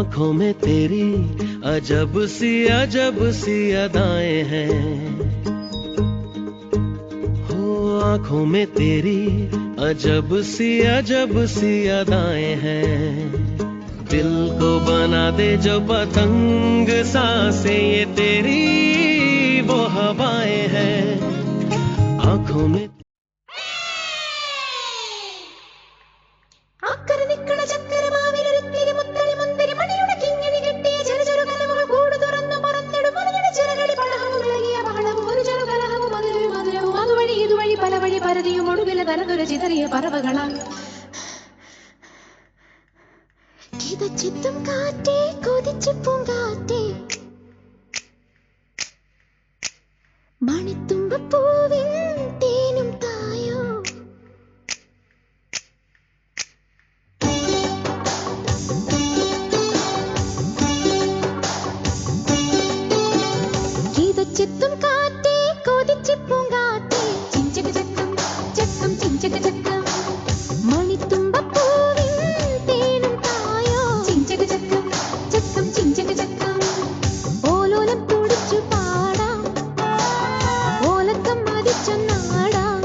आंखों में तेरी अजब सी अदाएं हैं, हो आंखों में तेरी अजब सी अदाएं हैं। दिल को बना दे जो पतंग सांसें ये तेरी वो हवाएं हैं। आंखों में ചിത്തും കാറ്റേ കൊതിച്ചു പൂങ്കാറ്റേ മണിത്തുമ്പപ്പൂവിൻ തേനും തായോ ചിത്തും കാറ്റേ കൊതിച്ചു പൂങ്കാറ്റേ ചിഞ്ചക ചക്കം ചക്കം ചിഞ്ചക ചക്കം മണിത്തുമ്പപ്പൂവിൻ തേനും തായോ ചിഞ്ചക ചക്കം ചക്കം ചിഞ്ചക ചക്കം ഓലോലം തുടിച്ചു പാടാം ഓലക്കം മതിച്ചൊന്നാടാം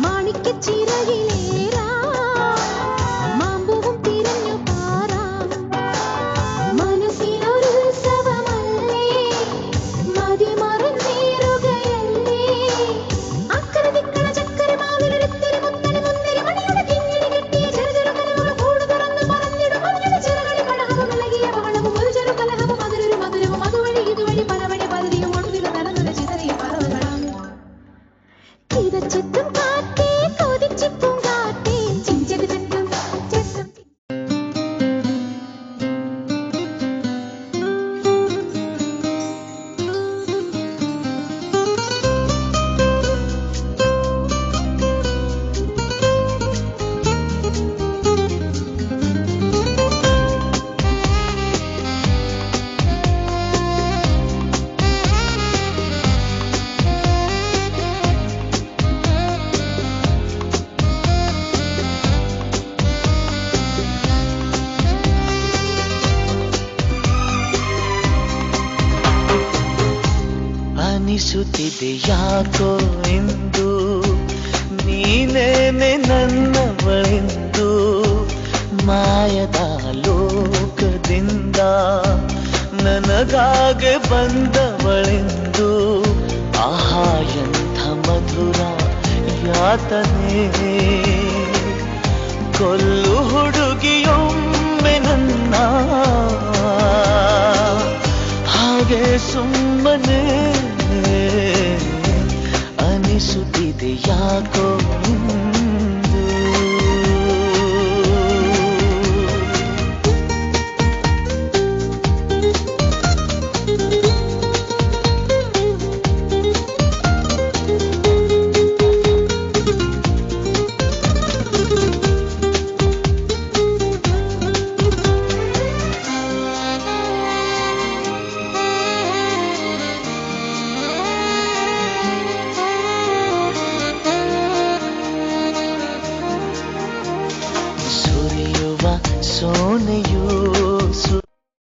മാണിക്ക ചിറകിലേറാം മാമ്പൂവും തിരഞ്ഞു പാറാം മനസ്സിനൊരു ഉത്സവമല്ലേ മതിമറന്നേറുകയല്ലേ അക്കരെ ദിക്കണ ചക്കര മാവിലൊരുത്തിരി മുത്തരി മുന്തിരി മണിയുടെ കിങ്ങിണി കെട്ടിയ ചെറു ചെറു കനവുകൾ കൂട് തുറന്ന് പറന്നിടും മണിയുടെ ചിറകളിൽ പടഹവും ഇളകിയ ബഹളവും ഒരു ചെറു കലഹവും അതിലൊരു മധുരവും അതുവഴി ഇതുവഴി പലവഴി പലതിയും ഒടുവിൽ നടന്നൊരു ചിതറിയ പറവകളാണ് ചിത്തും കാറ്റേ കൊതിച്ചു പൂങ്കാറ്റേ ചിഞ്ചക ചക്കം ചക്കം ಅನಿಸುತ್ತಿದೆ ಯಾಕೋ ಎಂದು ನೀನೇನೆ ನನ್ನವಳೆಂದು ಮಾಯದ ಲೋಕದಿಂದ ನನಗಾಗೆ ಬಂದವಳೆಂದು ಆಹಾ ಎಂಥ ಮಧುರ ಯಾತನೆ ಕೊಲ್ಲು ಹುಡುಗಿಯೊಮ್ಮೆ ನನ್ನ ಹಾಗೆ ಸುಮ್ಮನೆ ಅನಿಸುತ್ತಿದೆ ಯಾಕೋ